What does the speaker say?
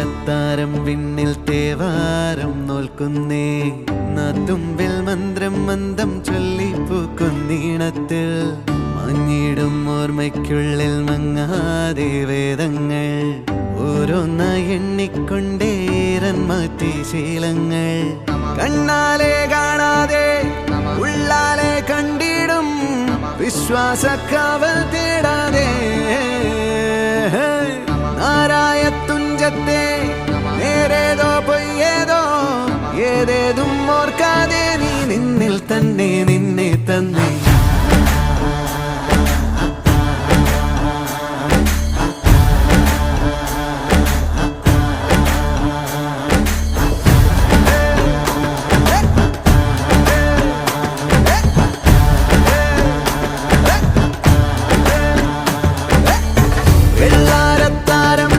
അത്താരം വിണ്ണിൽ തേവാരം നോൽക്കുന്നേ നാത്തുമ്പിൽ മന്ത്രം മന്ദം ചൊല്ലിപ്പൂക്കുന്നീണത്തിൽ മഞ്ഞിടും ഓർമ്മയ്ക്കുള്ളിൽ മങ്ങാതെ വേദങ്ങൾ ഓരോന്നായി എണ്ണിക്കൊണ്ടേരൻ മാറ്റി ശീലങ്ങൾ കണ്ണാലെ കാണാതെ ഉള്ളാലെ കണ്ടിടും വിശ്വാസക്കാവൽ തേടാതെ നാരായ തുഞ്ചത്തെ നേരേതോ പൊയ്യേതോ ഏതേതും ഓർക്കാതെ നീ നിന്നിൽ തന്നെ നിന്നെ തന്നെ